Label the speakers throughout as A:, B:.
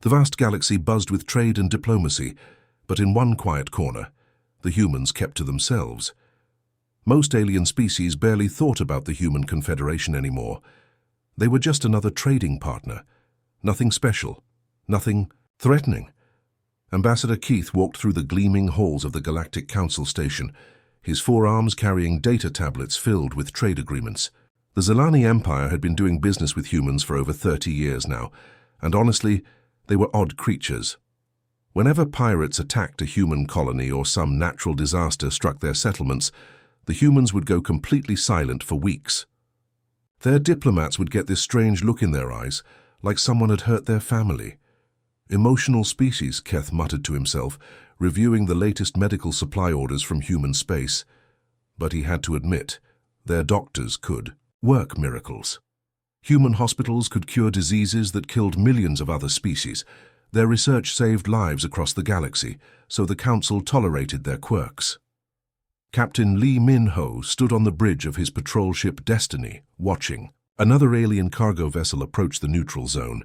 A: The vast galaxy buzzed with trade and diplomacy, but in one quiet corner, the humans kept to themselves. Most alien species barely thought about the human confederation anymore. They were just another trading partner. Nothing special, nothing threatening. Ambassador Keith walked through the gleaming halls of the Galactic Council station, his forearms carrying data tablets filled with trade agreements. The Zilani Empire had been doing business with humans for over 30 years now, and honestly, they were odd creatures. Whenever pirates attacked a human colony or some natural disaster struck their settlements, the humans would go completely silent for weeks. Their diplomats would get this strange look in their eyes, like someone had hurt their family. Emotional species, Keth muttered to himself, reviewing the latest medical supply orders from human space. But he had to admit, their doctors could work miracles. Human hospitals could cure diseases that killed millions of other species. Their research saved lives across the galaxy, so the Council tolerated their quirks. Captain Lee Min-ho stood on the bridge of his patrol ship Destiny, watching. Another alien cargo vessel approached the neutral zone.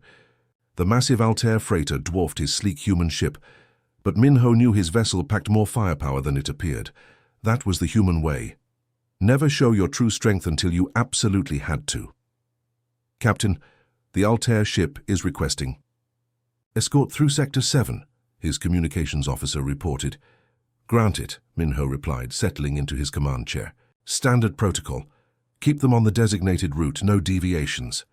A: The massive Altair freighter dwarfed his sleek human ship, but Min-ho knew his vessel packed more firepower than it appeared. That was the human way. Never show your true strength until you absolutely had to. Captain, the Altair ship is requesting escort through Sector 7, his communications officer reported. Granted, Min-ho replied, settling into his command chair. Standard protocol. Keep them on the designated route, no deviations.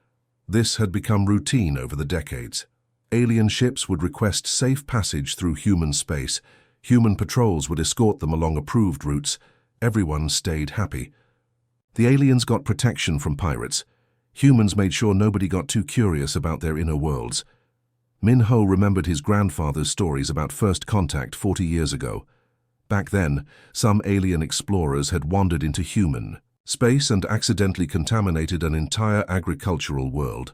A: This had become routine over the decades. Alien ships would request safe passage through human space. Human patrols would escort them along approved routes. Everyone stayed happy. The aliens got protection from pirates. Humans made sure nobody got too curious about their inner worlds. Min-ho remembered his grandfather's stories about first contact 40 years ago. Back then, some alien explorers had wandered into human space and accidentally contaminated an entire agricultural world.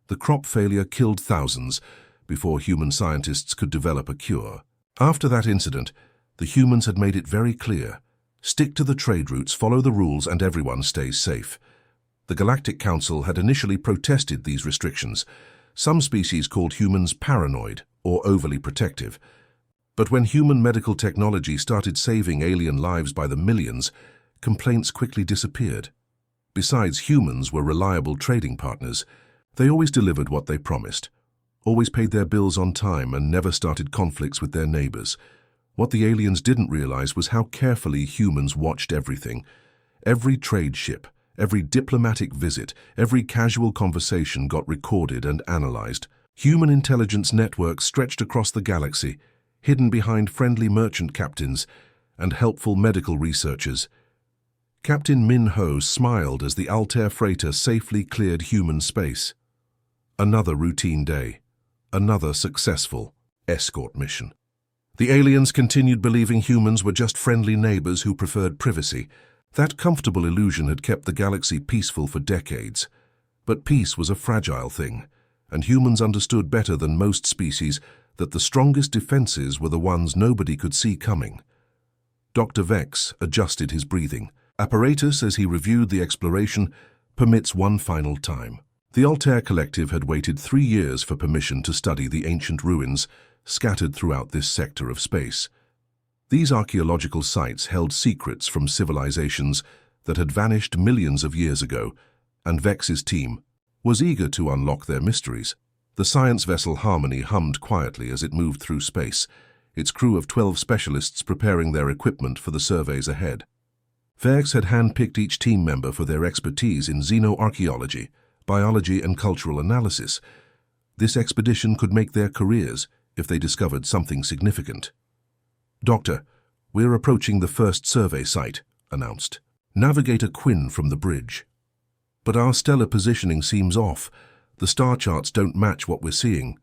A: The crop failure killed thousands before human scientists could develop a cure. After that incident, the humans had made it very clear. Stick to the trade routes, follow the rules, and everyone stays safe. The Galactic Council had initially protested these restrictions. Some species called humans paranoid or overly protective. But when human medical technology started saving alien lives by the millions, complaints quickly disappeared. Besides, humans were reliable trading partners. They always delivered what they promised, always paid their bills on time, and never started conflicts with their neighbors. What the aliens didn't realize was how carefully humans watched everything. Every trade ship, every diplomatic visit, every casual conversation got recorded and analyzed. Human intelligence networks stretched across the galaxy, hidden behind friendly merchant captains and helpful medical researchers. Captain Min-ho smiled as the Altair freighter safely cleared human space. Another routine day, another successful escort mission. The aliens continued believing humans were just friendly neighbors who preferred privacy. That comfortable illusion had kept the galaxy peaceful for decades. But peace was a fragile thing, and humans understood better than most species that the strongest defenses were the ones nobody could see coming. Dr. Vex adjusted his breathing. Apparatus, as he reviewed the exploration, permits one final time. The Altair Collective had waited 3 years for permission to study the ancient ruins scattered throughout this sector of space. These archaeological sites held secrets from civilizations that had vanished millions of years ago, and Vex's team was eager to unlock their mysteries. The science vessel Harmony hummed quietly as it moved through space, its crew of 12 specialists preparing their equipment for the surveys ahead. Vex had handpicked each team member for their expertise in xenoarchaeology, biology, and cultural analysis. This expedition could make their careers if they discovered something significant. "Doctor, we're approaching the first survey site," announced Navigator Quinn from the bridge. "But our stellar positioning seems off. The star charts don't match what we're seeing."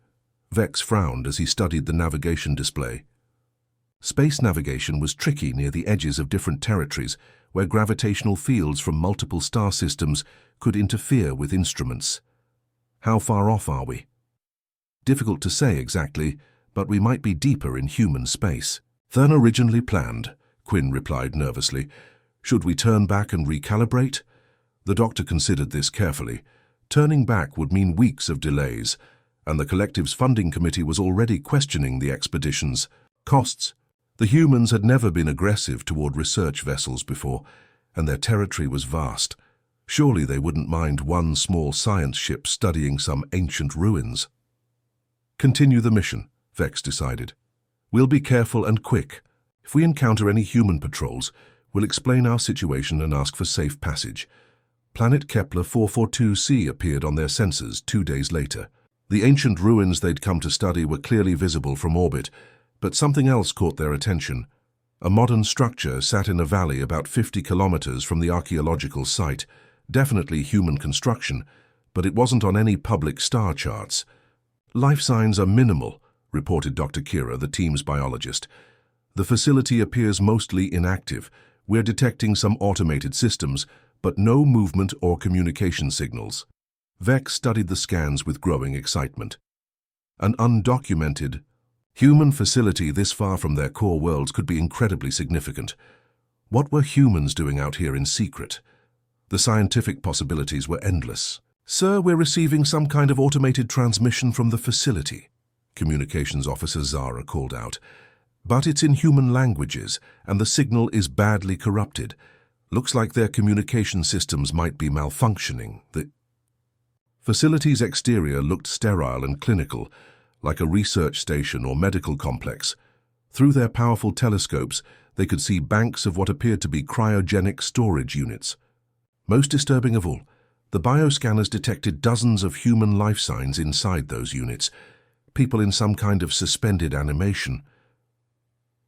A: Vex frowned as he studied the navigation display. Space navigation was tricky near the edges of different territories, where gravitational fields from multiple star systems could interfere with instruments. "How far off are we?" "Difficult to say exactly, but we might be deeper in human space than originally planned," Quinn replied nervously. "Should we turn back and recalibrate?" The doctor considered this carefully. Turning back would mean weeks of delays, and the collective's funding committee was already questioning the expedition's costs. The humans had never been aggressive toward research vessels before, and their territory was vast. Surely they wouldn't mind one small science ship studying some ancient ruins. Continue the mission, Vex decided. We'll be careful and quick. If we encounter any human patrols, we'll explain our situation and ask for safe passage. Planet Kepler 442c appeared on their sensors 2 days later. The ancient ruins they'd come to study were clearly visible from orbit, but something else caught their attention. A modern structure sat in a valley about 50 kilometers from the archaeological site, definitely human construction, but it wasn't on any public star charts. Life signs are minimal, reported Dr. Kira, the team's biologist. The facility appears mostly inactive. We're detecting some automated systems, but no movement or communication signals. Vex studied the scans with growing excitement. An undocumented human facility this far from their core worlds could be incredibly significant. What were humans doing out here in secret? The scientific possibilities were endless. Sir, we're receiving some kind of automated transmission from the facility, Communications Officer Zara called out. But it's in human languages, and the signal is badly corrupted. Looks like their communication systems might be malfunctioning. The facility's exterior looked sterile and clinical, like a research station or medical complex. Through their powerful telescopes, they could see banks of what appeared to be cryogenic storage units. Most disturbing of all, the bioscanners detected dozens of human life signs inside those units, people in some kind of suspended animation.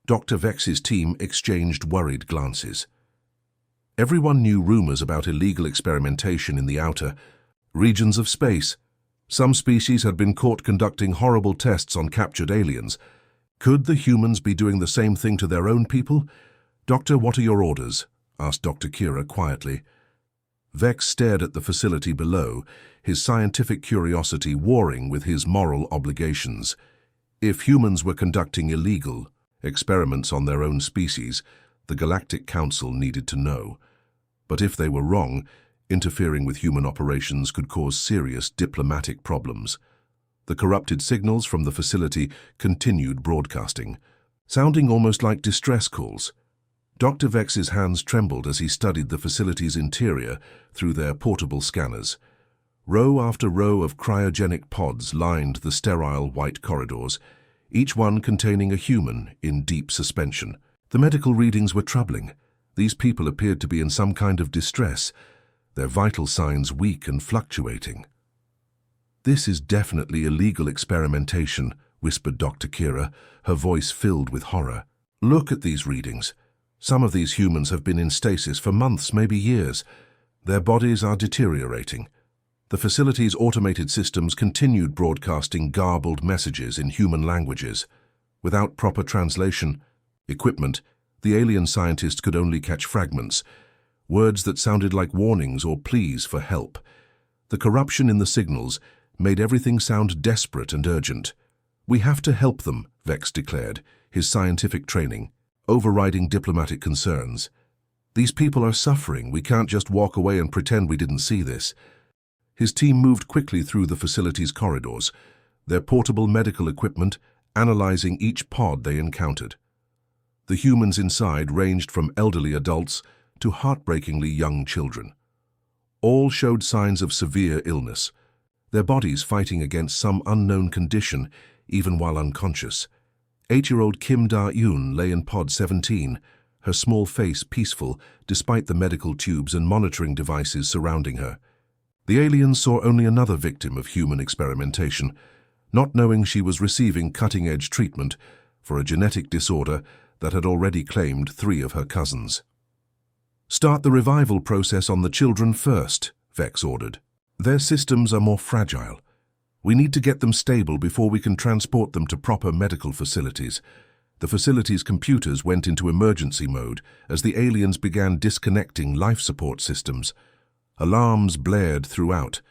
A: Dr. Vex's team exchanged worried glances. Everyone knew rumors about illegal experimentation in the outer regions of space. Some species had been caught conducting horrible tests on captured aliens. Could the humans be doing the same thing to their own people? Doctor, what are your orders? Asked Dr. Kira quietly. Vex stared at the facility below, his scientific curiosity warring with his moral obligations. If humans were conducting illegal experiments on their own species, the Galactic Council needed to know. But if they were wrong, interfering with human operations could cause serious diplomatic problems. The corrupted signals from the facility continued broadcasting, sounding almost like distress calls. Dr. Vex's hands trembled as he studied the facility's interior through their portable scanners. Row after row of cryogenic pods lined the sterile white corridors, each one containing a human in deep suspension. The medical readings were troubling. These people appeared to be in some kind of distress, their vital signs weak and fluctuating. This is definitely illegal experimentation, whispered Dr. Kira, her voice filled with horror. Look at these readings. Some of these humans have been in stasis for months, maybe years. Their bodies are deteriorating. The facility's automated systems continued broadcasting garbled messages in human languages. Without proper translation, equipment, the alien scientists could only catch fragments, words that sounded like warnings or pleas for help. The corruption in the signals made everything sound desperate and urgent. We have to help them, Vex declared, his scientific training overriding diplomatic concerns. These people are suffering. We can't just walk away and pretend we didn't see this. His team moved quickly through the facility's corridors, their portable medical equipment analyzing each pod they encountered. The humans inside ranged from elderly adults to heartbreakingly young children. All showed signs of severe illness, their bodies fighting against some unknown condition even while unconscious. 8-year-old Kim Da-yoon lay in pod 17, her small face peaceful despite the medical tubes and monitoring devices surrounding her. The aliens saw only another victim of human experimentation, not knowing she was receiving cutting-edge treatment for a genetic disorder that had already claimed 3 of her cousins. Start the revival process on the children first, Vex ordered. Their systems are more fragile. We need to get them stable before we can transport them to proper medical facilities. The facility's computers went into emergency mode as the aliens began disconnecting life support systems. Alarms blared throughout.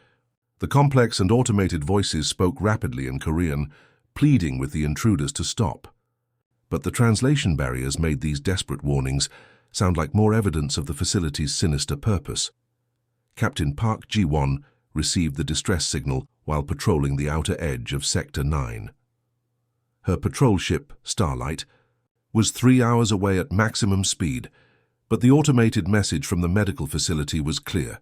A: The complex and automated voices spoke rapidly in Korean, pleading with the intruders to stop. But the translation barriers made these desperate warnings sound like more evidence of the facility's sinister purpose. Captain Park Ji-won received the distress signal while patrolling the outer edge of Sector 9. Her patrol ship, Starlight, was 3 hours away at maximum speed, but the automated message from the medical facility was clear.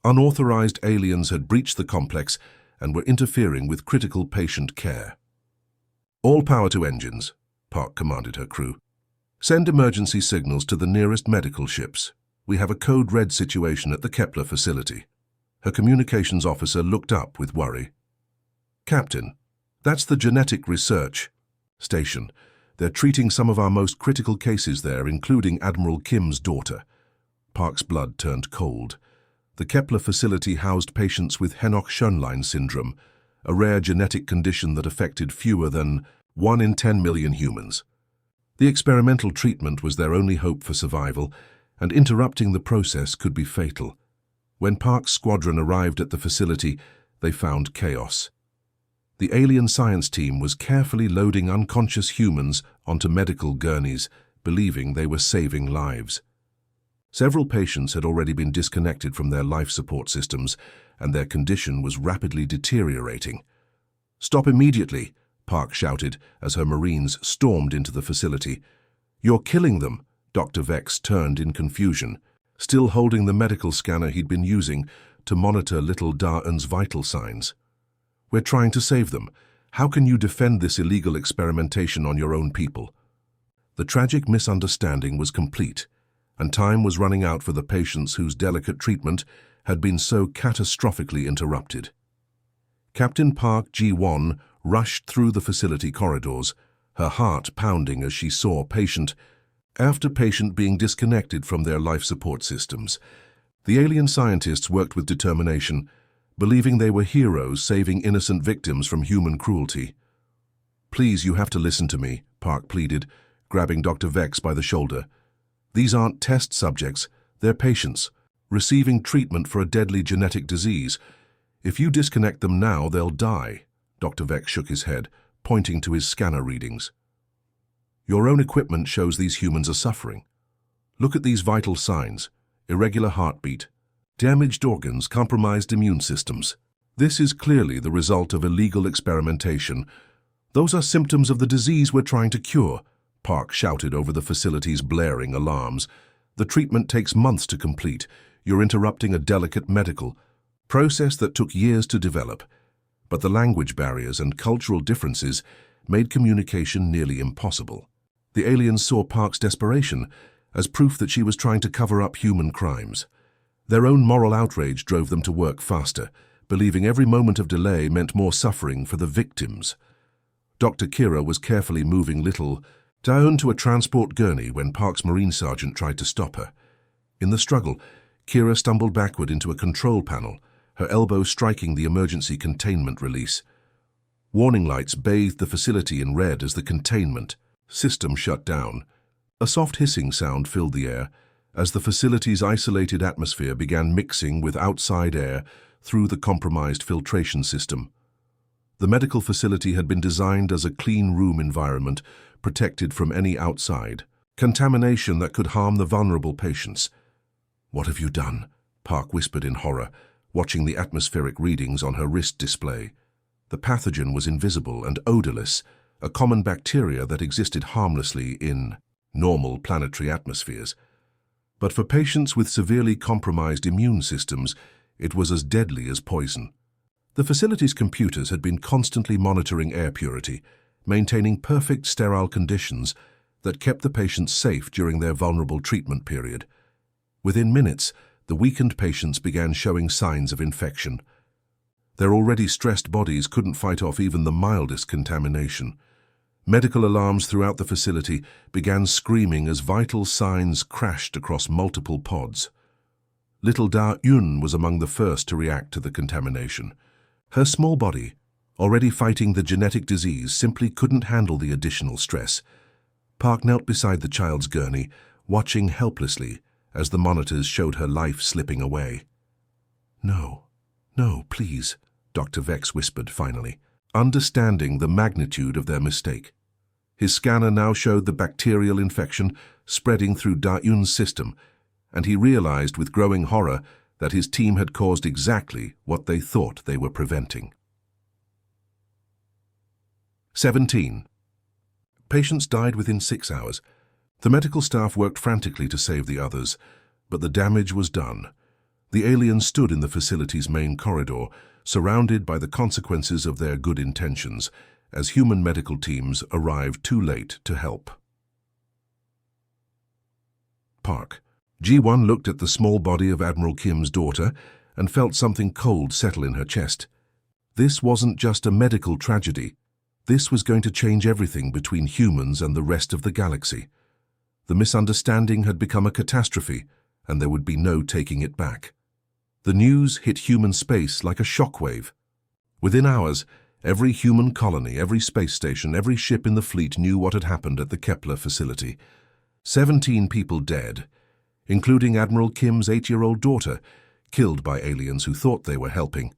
A: Unauthorized aliens had breached the complex and were interfering with critical patient care. "All power to engines," Park commanded her crew. "Send emergency signals to the nearest medical ships. We have a code red situation at the Kepler facility." Her communications officer looked up with worry. "Captain, that's the genetic research station. They're treating some of our most critical cases there, including Admiral Kim's daughter." Park's blood turned cold. The Kepler facility housed patients with Henoch-Schönlein syndrome, a rare genetic condition that affected fewer than 1 in 10 million humans. The experimental treatment was their only hope for survival, and interrupting the process could be fatal. When Park's squadron arrived at the facility, they found chaos. The alien science team was carefully loading unconscious humans onto medical gurneys, believing they were saving lives. Several patients had already been disconnected from their life support systems, and their condition was rapidly deteriorating. "Stop immediately," Park shouted as her Marines stormed into the facility. "You're killing them." Dr. Vex turned in confusion, still holding the medical scanner he'd been using to monitor little Da'un's vital signs. "We're trying to save them. How can you defend this illegal experimentation on your own people?" The tragic misunderstanding was complete, and time was running out for the patients whose delicate treatment had been so catastrophically interrupted. Captain Park Ji-won rushed through the facility corridors, her heart pounding as she saw patient after patient being disconnected from their life support systems. The alien scientists worked with determination, believing they were heroes saving innocent victims from human cruelty. "Please, you have to listen to me," Park pleaded, grabbing Dr. Vex by the shoulder. "These aren't test subjects, they're patients, receiving treatment for a deadly genetic disease. If you disconnect them now, they'll die." Dr. Vex shook his head, pointing to his scanner readings. "Your own equipment shows these humans are suffering. Look at these vital signs: irregular heartbeat, damaged organs, compromised immune systems. This is clearly the result of illegal experimentation. Those are symptoms of the disease we're trying to cure," Park shouted over the facility's blaring alarms. "The treatment takes months to complete. You're interrupting a delicate medical process that took years to develop." But the language barriers and cultural differences made communication nearly impossible. The aliens saw Park's desperation as proof that she was trying to cover up human crimes. Their own moral outrage drove them to work faster, believing every moment of delay meant more suffering for the victims. Dr. Kira was carefully moving little Daun to a transport gurney when Park's Marine Sergeant tried to stop her. In the struggle, Kira stumbled backward into a control panel, her elbow striking the emergency containment release. Warning lights bathed the facility in red as the containment system shut down. A soft hissing sound filled the air as the facility's isolated atmosphere began mixing with outside air through the compromised filtration system. The medical facility had been designed as a clean room environment, protected from any outside contamination that could harm the vulnerable patients. "What have you done?" Park whispered in horror, watching the atmospheric readings on her wrist display. The pathogen was invisible and odorless, a common bacteria that existed harmlessly in normal planetary atmospheres. But for patients with severely compromised immune systems, it was as deadly as poison. The facility's computers had been constantly monitoring air purity, maintaining perfect sterile conditions that kept the patients safe during their vulnerable treatment period. Within minutes, the weakened patients began showing signs of infection. Their already stressed bodies couldn't fight off even the mildest contamination. Medical alarms throughout the facility began screaming as vital signs crashed across multiple pods. Little Da-un was among the first to react to the contamination. Her small body, already fighting the genetic disease, simply couldn't handle the additional stress. Park knelt beside the child's gurney, watching helplessly as the monitors showed her life slipping away. "No, no, please," Dr. Vex whispered finally, understanding the magnitude of their mistake. His scanner now showed the bacterial infection spreading through Da-un's system, and he realized with growing horror that his team had caused exactly what they thought they were preventing. 17. Patients died within 6 hours. The medical staff worked frantically to save the others, but the damage was done. The aliens stood in the facility's main corridor, surrounded by the consequences of their good intentions, as human medical teams arrived too late to help. Park. G1 looked at the small body of Admiral Kim's daughter and felt something cold settle in her chest. This wasn't just a medical tragedy. This was going to change everything between humans and the rest of the galaxy. The misunderstanding had become a catastrophe, and there would be no taking it back. The news hit human space like a shockwave. Within hours, every human colony, every space station, every ship in the fleet knew what had happened at the Kepler facility. 17 people dead, including Admiral Kim's 8-year-old daughter, killed by aliens who thought they were helping.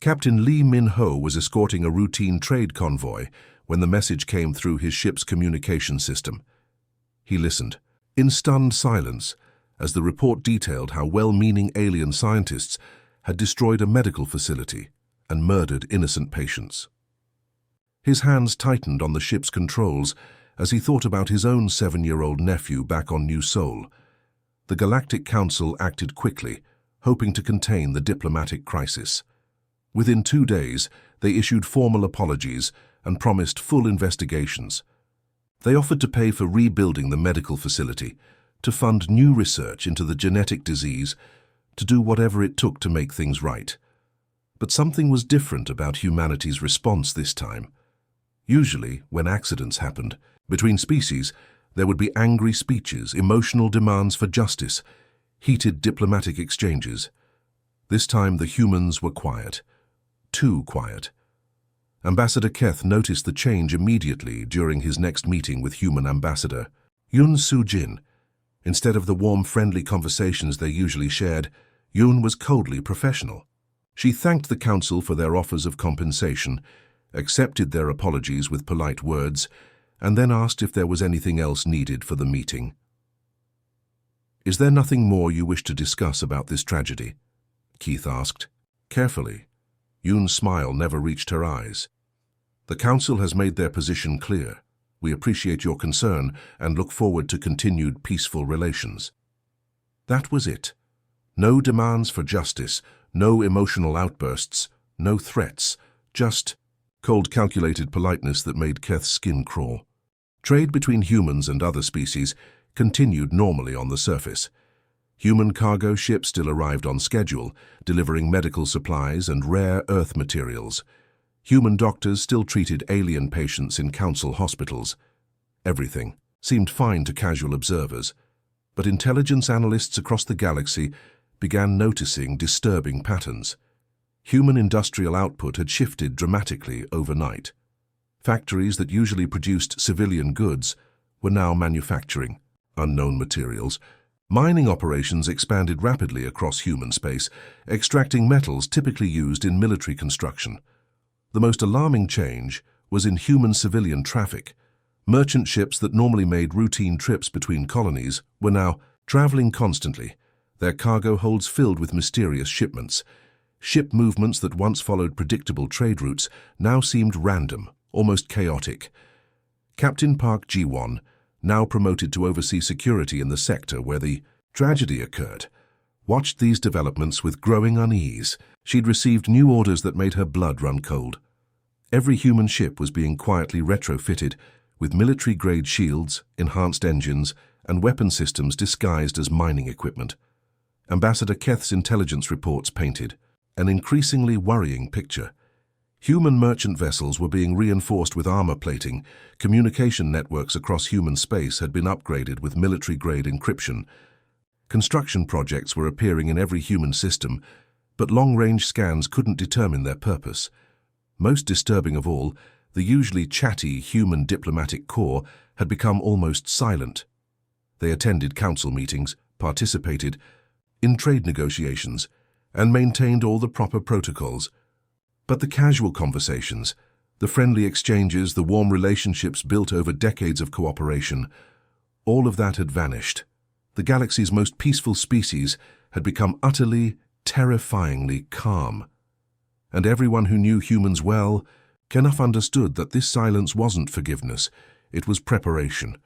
A: Captain Lee Min-ho was escorting a routine trade convoy when the message came through his ship's communication system. He listened, in stunned silence, as the report detailed how well-meaning alien scientists had destroyed a medical facility and murdered innocent patients. His hands tightened on the ship's controls as he thought about his own 7-year-old nephew back on New Sol. The Galactic Council acted quickly, hoping to contain the diplomatic crisis. Within 2 days, they issued formal apologies and promised full investigations. They offered to pay for rebuilding the medical facility, to fund new research into the genetic disease, to do whatever it took to make things right. But something was different about humanity's response this time. Usually, when accidents happened, between species, there would be angry speeches, emotional demands for justice, heated diplomatic exchanges. This time the humans were quiet. Too quiet. Ambassador Keth noticed the change immediately during his next meeting with human ambassador Yoon Soo-jin. Instead of the warm, friendly conversations they usually shared, Yoon was coldly professional. She thanked the council for their offers of compensation, accepted their apologies with polite words, and then asked if there was anything else needed for the meeting. "Is there nothing more you wish to discuss about this tragedy?" Keith asked. Carefully, Yoon's smile never reached her eyes. "The council has made their position clear. We appreciate your concern and look forward to continued peaceful relations." That was it. No demands for justice, no emotional outbursts, no threats, just cold, calculated politeness that made Keth's skin crawl. Trade between humans and other species continued normally on the surface. Human cargo ships still arrived on schedule, delivering medical supplies and rare Earth materials. Human doctors still treated alien patients in council hospitals. Everything seemed fine to casual observers, but intelligence analysts across the galaxy began noticing disturbing patterns. Human industrial output had shifted dramatically overnight. Factories that usually produced civilian goods were now manufacturing unknown materials. Mining operations expanded rapidly across human space, extracting metals typically used in military construction. The most alarming change was in human-civilian traffic. Merchant ships that normally made routine trips between colonies were now traveling constantly, their cargo holds filled with mysterious shipments. Ship movements that once followed predictable trade routes now seemed random, almost chaotic. Captain Park Ji-won, now promoted to oversee security in the sector where the tragedy occurred, watched these developments with growing unease. She'd received new orders that made her blood run cold. Every human ship was being quietly retrofitted with military-grade shields, enhanced engines, and weapon systems disguised as mining equipment. Ambassador Keth's intelligence reports painted an increasingly worrying picture. Human merchant vessels were being reinforced with armor plating. Communication networks across human space had been upgraded with military-grade encryption. Construction projects were appearing in every human system, but long-range scans couldn't determine their purpose. Most disturbing of all, the usually chatty human diplomatic corps had become almost silent. They attended council meetings, participated in trade negotiations, and maintained all the proper protocols. But the casual conversations, the friendly exchanges, the warm relationships built over decades of cooperation, all of that had vanished. The galaxy's most peaceful species had become utterly, terrifyingly calm. And everyone who knew humans well Kenneth understood that this silence wasn't forgiveness, it was preparation.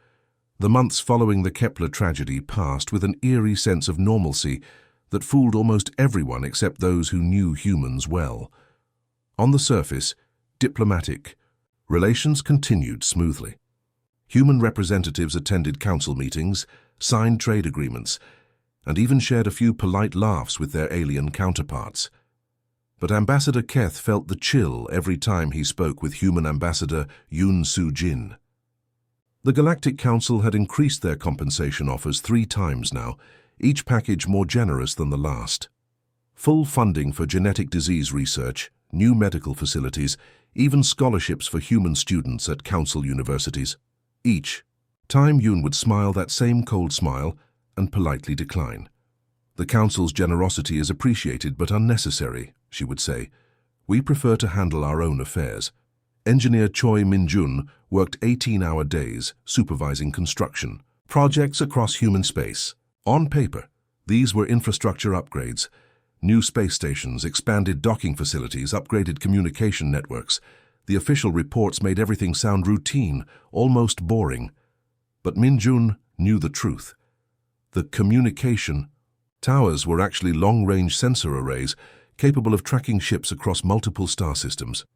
A: The months following the Kepler tragedy passed with an eerie sense of normalcy that fooled almost everyone except those who knew humans well. On the surface, diplomatic relations continued smoothly. Human representatives attended council meetings, signed trade agreements, and even shared a few polite laughs with their alien counterparts. But Ambassador Keth felt the chill every time he spoke with human ambassador Yoon Soo-jin. The Galactic Council had increased their compensation offers 3 times now, each package more generous than the last. Full funding for genetic disease research, new medical facilities, even scholarships for human students at council universities. Each time Yoon would smile that same cold smile and politely decline. "The council's generosity is appreciated but unnecessary," she would say. "We prefer to handle our own affairs." Engineer Choi Min-jun worked 18-hour days supervising construction projects across human space. On paper, these were infrastructure upgrades. New space stations, expanded docking facilities, upgraded communication networks. The official reports made everything sound routine, almost boring. But Min-jun knew the truth. The communication towers were actually long-range sensor arrays capable of tracking ships across multiple star systems.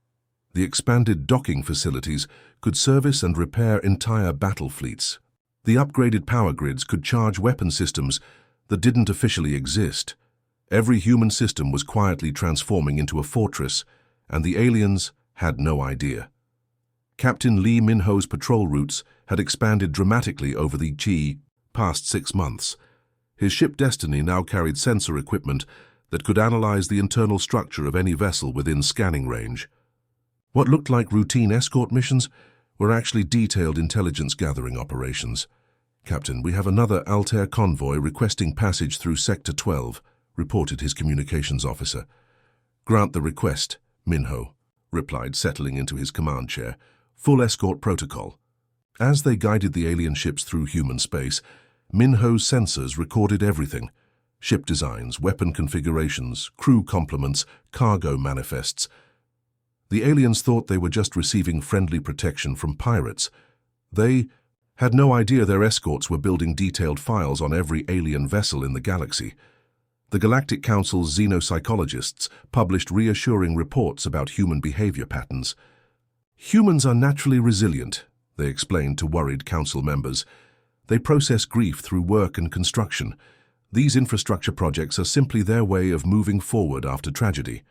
A: The expanded docking facilities could service and repair entire battle fleets. The upgraded power grids could charge weapon systems that didn't officially exist. Every human system was quietly transforming into a fortress, and the aliens had no idea. Captain Lee Min-ho's patrol routes had expanded dramatically over the past 6 months. His ship Destiny now carried sensor equipment that could analyze the internal structure of any vessel within scanning range. What looked like routine escort missions were actually detailed intelligence-gathering operations. "Captain, we have another Altair convoy requesting passage through Sector 12, reported his communications officer. "Grant the request," Min-ho replied, settling into his command chair. "Full escort protocol." As they guided the alien ships through human space, Min-ho's sensors recorded everything: ship designs, weapon configurations, crew complements, cargo manifests. The aliens thought they were just receiving friendly protection from pirates. They had no idea their escorts were building detailed files on every alien vessel in the galaxy. The Galactic Council's xenopsychologists published reassuring reports about human behavior patterns. "Humans are naturally resilient," they explained to worried council members. "They process grief through work and construction. These infrastructure projects are simply their way of moving forward after tragedy."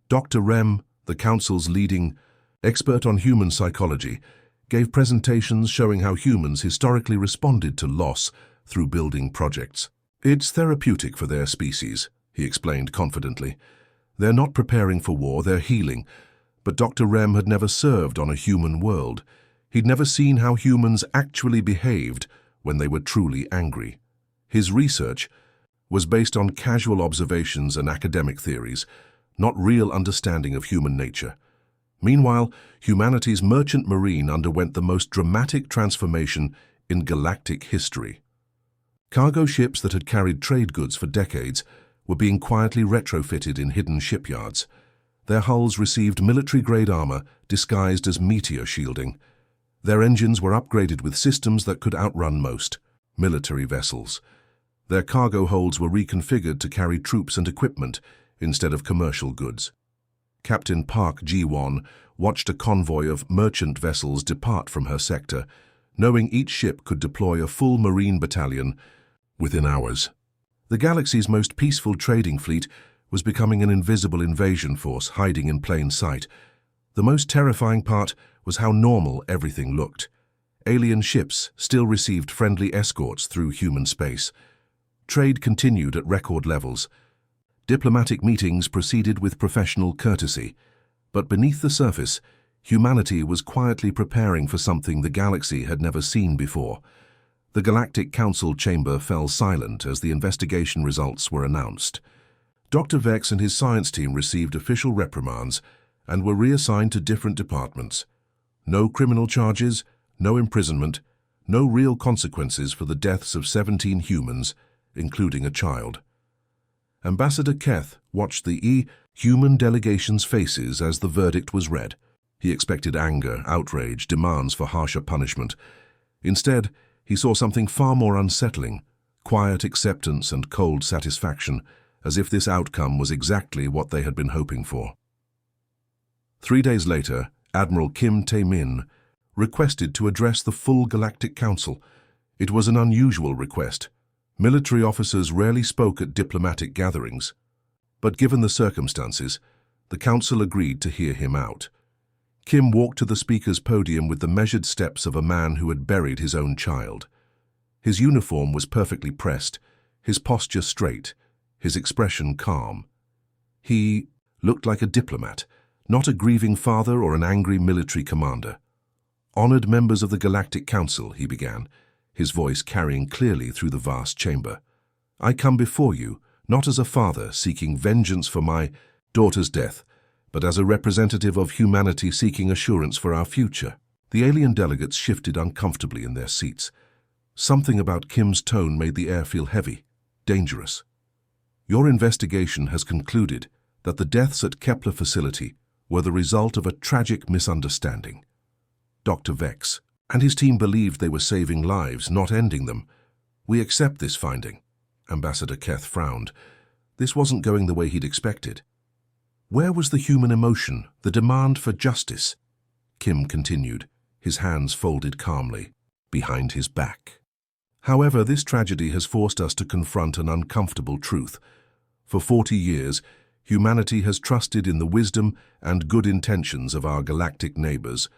A: Dr. Rem, the council's leading expert on human psychology, gave presentations showing how humans historically responded to loss through building projects. "It's therapeutic for their species," he explained confidently. "They're not preparing for war, they're healing." But Dr. Rem had never served on a human world. He'd never seen how humans actually behaved when they were truly angry. His research was based on casual observations and academic theories, not real understanding of human nature. Meanwhile, humanity's merchant marine underwent the most dramatic transformation in galactic history. Cargo ships that had carried trade goods for decades were being quietly retrofitted in hidden shipyards. Their hulls received military-grade armor disguised as meteor shielding. Their engines were upgraded with systems that could outrun most military vessels. Their cargo holds were reconfigured to carry troops and equipment instead of commercial goods. Captain Park Ji-won watched a convoy of merchant vessels depart from her sector, knowing each ship could deploy a full marine battalion within hours. The galaxy's most peaceful trading fleet was becoming an invisible invasion force hiding in plain sight. The most terrifying part was how normal everything looked. Alien ships still received friendly escorts through human space. Trade continued at record levels. Diplomatic meetings proceeded with professional courtesy. But beneath the surface, humanity was quietly preparing for something the galaxy had never seen before. The Galactic Council chamber fell silent as the investigation results were announced. Dr. Vex and his science team received official reprimands and were reassigned to different departments. No criminal charges, no imprisonment, no real consequences for the deaths of 17 humans, including a child. Ambassador Keth watched the human delegation's faces as the verdict was read. He expected anger, outrage, demands for harsher punishment. Instead, he saw something far more unsettling, quiet acceptance and cold satisfaction, as if this outcome was exactly what they had been hoping for. 3 days later, Admiral Kim Tae-min requested to address the full Galactic Council. It was an unusual request. Military officers rarely spoke at diplomatic gatherings. But given the circumstances, the Council agreed to hear him out. Kim walked to the speaker's podium with the measured steps of a man who had buried his own child. His uniform was perfectly pressed, his posture straight, his expression calm. He looked like a diplomat, not a grieving father or an angry military commander. "Honored members of the Galactic Council," he began, his voice carrying clearly through the vast chamber. "I come before you, not as a father seeking vengeance for my daughter's death, but as a representative of humanity seeking assurance for our future." The alien delegates shifted uncomfortably in their seats. Something about Kim's tone made the air feel heavy, dangerous. "Your investigation has concluded that the deaths at Kepler facility were the result of a tragic misunderstanding. Dr. Vex and his team believed they were saving lives, not ending them. We accept this finding." Ambassador Keth frowned. This wasn't going the way he'd expected. Where was the human emotion, the demand for justice? Kim continued, his hands folded calmly, behind his back. "However, this tragedy has forced us to confront an uncomfortable truth. For 40 years, humanity has trusted in the wisdom and good intentions of our galactic neighbors.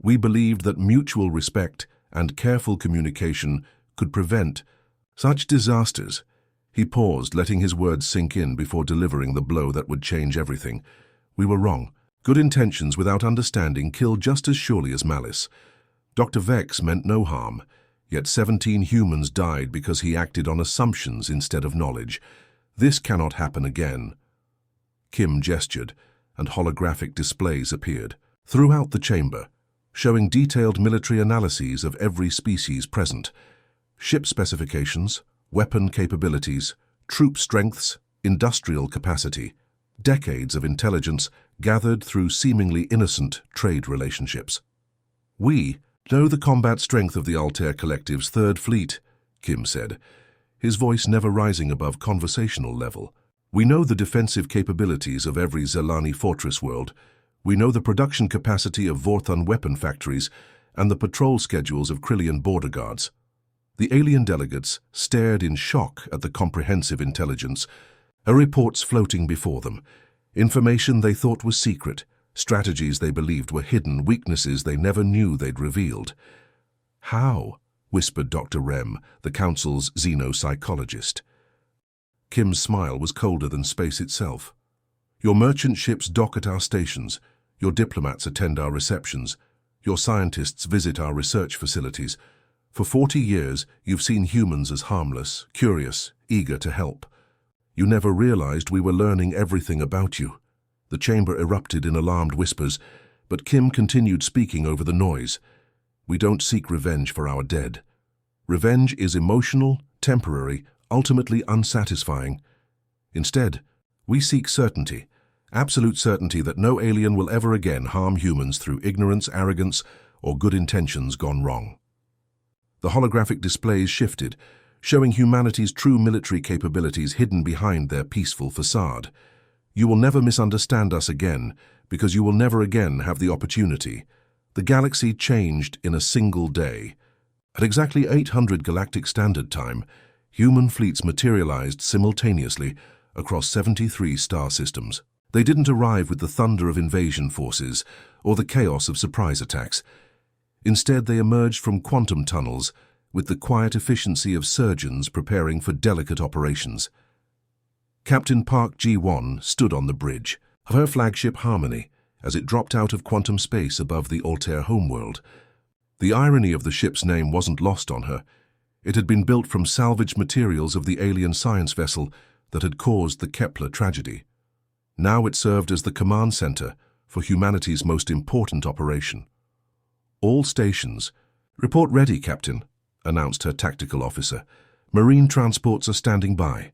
A: We believed that mutual respect and careful communication could prevent such disasters." He paused, letting his words sink in before delivering the blow that would change everything. "We were wrong. Good intentions without understanding kill just as surely as malice. Dr. Vex meant no harm, yet 17 humans died because he acted on assumptions instead of knowledge. This cannot happen again." Kim gestured, and holographic displays appeared throughout the chamber, showing detailed military analyses of every species present. Ship specifications, weapon capabilities, troop strengths, industrial capacity, decades of intelligence gathered through seemingly innocent trade relationships. "We know the combat strength of the Altair Collective's Third Fleet," Kim said, his voice never rising above conversational level. "We know the defensive capabilities of every Zelani fortress world. We know the production capacity of Vorthon weapon factories and the patrol schedules of Krillian border guards." The alien delegates stared in shock at the comprehensive intelligence, reports floating before them, information they thought was secret, strategies they believed were hidden, weaknesses they never knew they'd revealed. "How?" whispered Dr. Rem, the Council's xenopsychologist. Kim's smile was colder than space itself. "Your merchant ships dock at our stations, your diplomats attend our receptions, your scientists visit our research facilities. For 40 years, you've seen humans as harmless, curious, eager to help. You never realized we were learning everything about you." The chamber erupted in alarmed whispers, but Kim continued speaking over the noise. "We don't seek revenge for our dead. Revenge is emotional, temporary, ultimately unsatisfying. Instead, we seek certainty, absolute certainty that no alien will ever again harm humans through ignorance, arrogance, or good intentions gone wrong." The holographic displays shifted, showing humanity's true military capabilities hidden behind their peaceful facade. "You will never misunderstand us again, because you will never again have the opportunity." The galaxy changed in a single day. At exactly 800 Galactic Standard Time, human fleets materialized simultaneously across 73 star systems. They didn't arrive with the thunder of invasion forces or the chaos of surprise attacks. Instead, they emerged from quantum tunnels with the quiet efficiency of surgeons preparing for delicate operations. Captain Park Ji-won stood on the bridge of her flagship Harmony as it dropped out of quantum space above the Altair homeworld. The irony of the ship's name wasn't lost on her. It had been built from salvaged materials of the alien science vessel that had caused the Kepler tragedy. Now it served as the command center for humanity's most important operation. "All stations, report ready, Captain," announced her tactical officer. "Marine transports are standing by."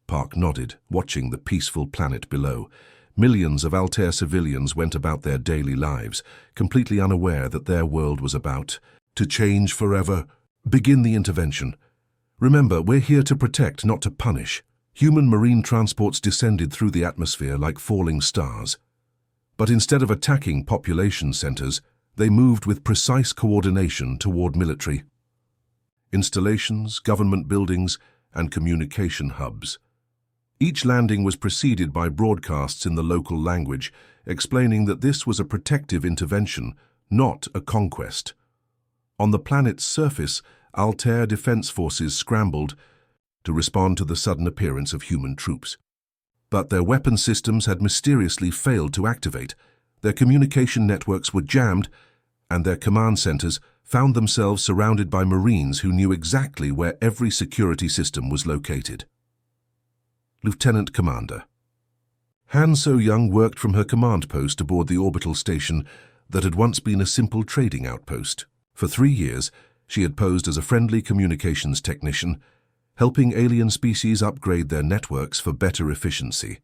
A: Park nodded, watching the peaceful planet below. millions of Altair civilians went about their daily lives, completely unaware that their world was about to change forever. Begin the intervention. Remember, we're here to protect, not to punish. Human marine transports descended through the atmosphere like falling stars. But instead of attacking population centers, they moved with precise coordination toward military installations, government buildings, and communication hubs. Each landing was preceded by broadcasts in the local language, explaining that this was a protective intervention, not a conquest. On the planet's surface, Altair defense forces scrambled to respond to the sudden appearance of human troops. But their weapon systems had mysteriously failed to activate, their communication networks were jammed, and their command centers found themselves surrounded by Marines who knew exactly where every security system was located. Lieutenant Commander. Han So-young worked from her command post aboard the orbital station that had once been a simple trading outpost. For 3 years, she had posed as a friendly communications technician, helping alien species upgrade their networks for better efficiency.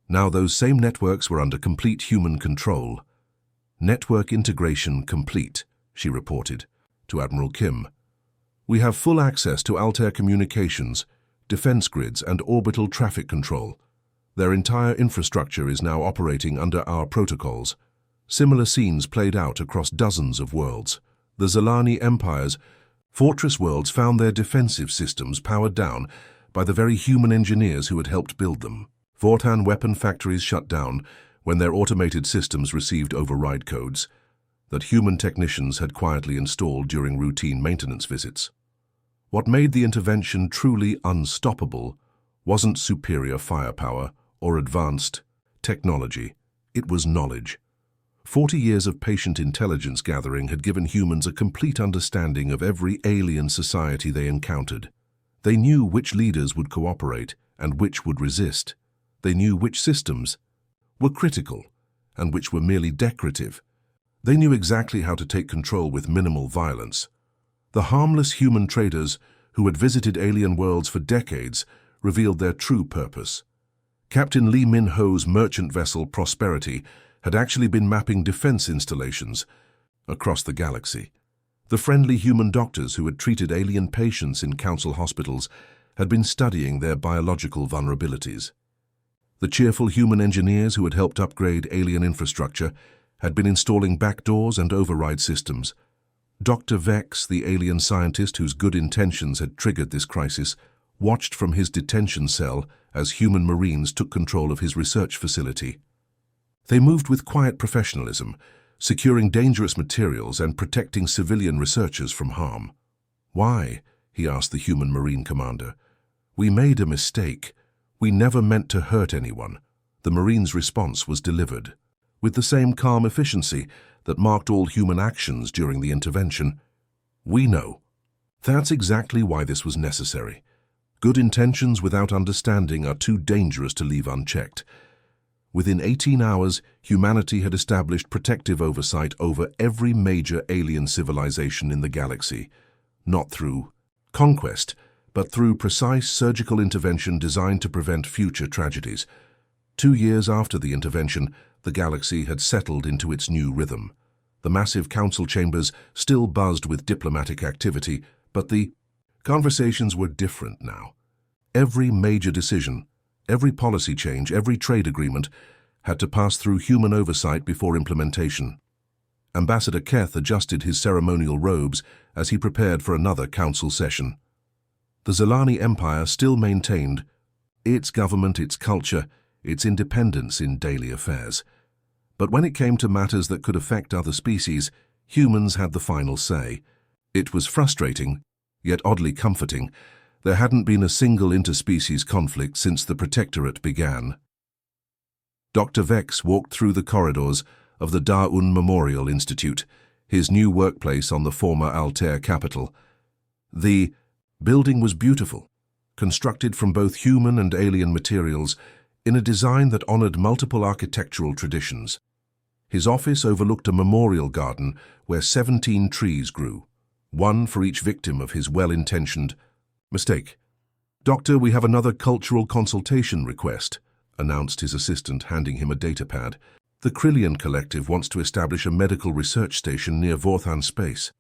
A: Now those same networks were under complete human control. "Network integration complete," she reported to Admiral Kim. "We have full access to Altair communications, defense grids, and orbital traffic control. Their entire infrastructure is now operating under our protocols." Similar scenes played out across dozens of worlds. The Zalani Empire's fortress worlds found their defensive systems powered down by the very human engineers who had helped build them. Vortan weapon factories shut down when their automated systems received override codes that human technicians had quietly installed during routine maintenance visits. What made the intervention truly unstoppable wasn't superior firepower or advanced technology. It was knowledge. 40 years of patient intelligence gathering had given humans a complete understanding of every alien society they encountered. They knew which leaders would cooperate and which would resist. They knew which systems were critical and which were merely decorative. They knew exactly how to take control with minimal violence. The harmless human traders who had visited alien worlds for decades revealed their true purpose. Captain Lee Min-ho's merchant vessel Prosperity had actually been mapping defense installations across the galaxy. The friendly human doctors who had treated alien patients in council hospitals had been studying their biological vulnerabilities. The cheerful human engineers who had helped upgrade alien infrastructure had been installing backdoors and override systems. Dr. Vex, the alien scientist whose good intentions had triggered this crisis, watched from his detention cell as human Marines took control of his research facility. They moved with quiet professionalism, securing dangerous materials and protecting civilian researchers from harm. "Why?" he asked the human Marine commander. "We made a mistake. We never meant to hurt anyone." The Marine's response was delivered with the same calm efficiency that marked all human actions during the intervention. "We know. That's exactly why this was necessary. Good intentions without understanding are too dangerous to leave unchecked." Within 18 hours, humanity had established protective oversight over every major alien civilization in the galaxy, not through conquest, but through precise surgical intervention designed to prevent future tragedies. 2 years after the intervention, the galaxy had settled into its new rhythm. The massive council chambers still buzzed with diplomatic activity, but the conversations were different now. Every major decision, every policy change, every trade agreement had to pass through human oversight before implementation. Ambassador Keth adjusted his ceremonial robes as he prepared for another council session. The Zalani Empire still maintained its government, its culture, its independence in daily affairs. But when it came to matters that could affect other species, humans had the final say. It was frustrating, yet oddly comforting. There hadn't been a single interspecies conflict since the Protectorate began. Dr. Vex walked through the corridors of the Da'un Memorial Institute, his new workplace on the former Altair capital. The building was beautiful, constructed from both human and alien materials in a design that honored multiple architectural traditions. His office overlooked a memorial garden where 17 trees grew, one for each victim of his well-intentioned mistake. "Doctor, we have another cultural consultation request," announced his assistant, handing him a datapad. The Krillian Collective wants to establish a medical research station near Vorthan space.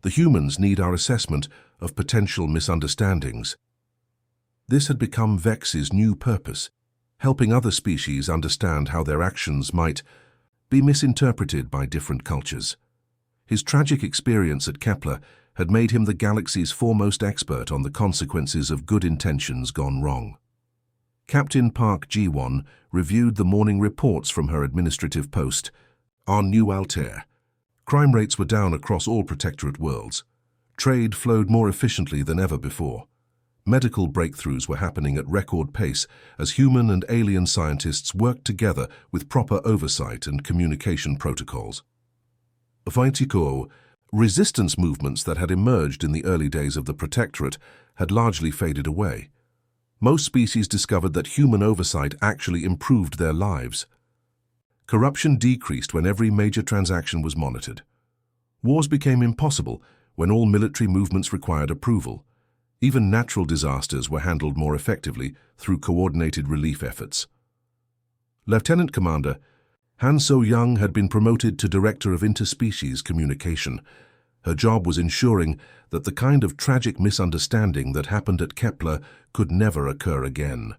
A: The humans need our assessment of potential misunderstandings. This had become Vex's new purpose, helping other species understand how their actions might be misinterpreted by different cultures. His tragic experience at Kepler had made him the galaxy's foremost expert on the consequences of good intentions gone wrong. Captain Park Ji-won reviewed the morning reports from her administrative post. On New Altair, crime rates were down across all Protectorate worlds. Trade flowed more efficiently than ever before. Medical breakthroughs were happening at record pace as human and alien scientists worked together with proper oversight and communication protocols. Vertigo, resistance movements that had emerged in the early days of the Protectorate had largely faded away. Most species discovered that human oversight actually improved their lives. Corruption decreased when every major transaction was monitored. Wars became impossible when all military movements required approval. Even natural disasters were handled more effectively through coordinated relief efforts. Lieutenant Commander Han So-young had been promoted to Director of Interspecies Communication. Her job was ensuring that the kind of tragic misunderstanding that happened at Kepler could never occur again.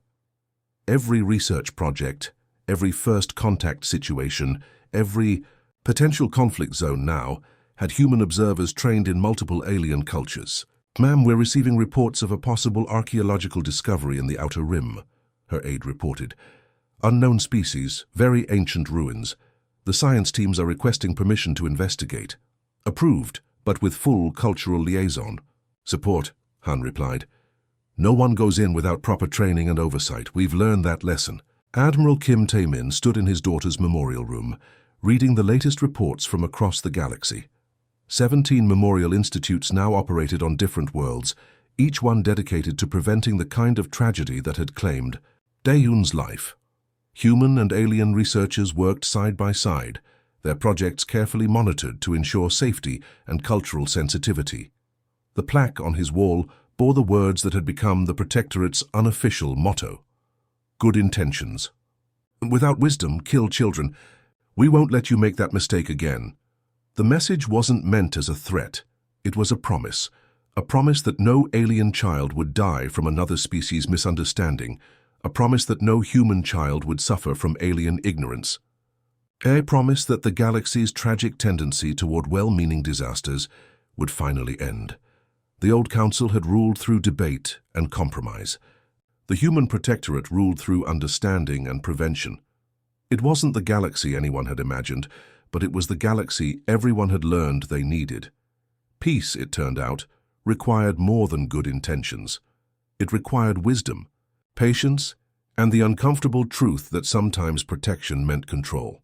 A: Every research project, every first contact situation, every potential conflict zone now had human observers trained in multiple alien cultures. "Ma'am, we're receiving reports of a possible archaeological discovery in the Outer Rim," her aide reported. "Unknown species, very ancient ruins. The science teams are requesting permission to investigate." "Approved, but with full cultural liaison." "Support," Han replied. "No one goes in without proper training and oversight. We've learned that lesson." Admiral Kim Tae-min stood in his daughter's memorial room, reading the latest reports from across the galaxy. 17 memorial institutes now operated on different worlds, each one dedicated to preventing the kind of tragedy that had claimed Daeun's life. Human and alien researchers worked side by side, their projects carefully monitored to ensure safety and cultural sensitivity. The plaque on his wall bore the words that had become the Protectorate's unofficial motto: "Good intentions. Without wisdom, kill children. We won't let you make that mistake again." The message wasn't meant as a threat. It was a promise that no alien child would die from another species' misunderstanding, a promise that no human child would suffer from alien ignorance. A promise that the galaxy's tragic tendency toward well-meaning disasters would finally end. The old council had ruled through debate and compromise. The human protectorate ruled through understanding and prevention. It wasn't the galaxy anyone had imagined, but it was the galaxy everyone had learned they needed. Peace, it turned out, required more than good intentions. It required wisdom, patience, and the uncomfortable truth that sometimes protection meant control.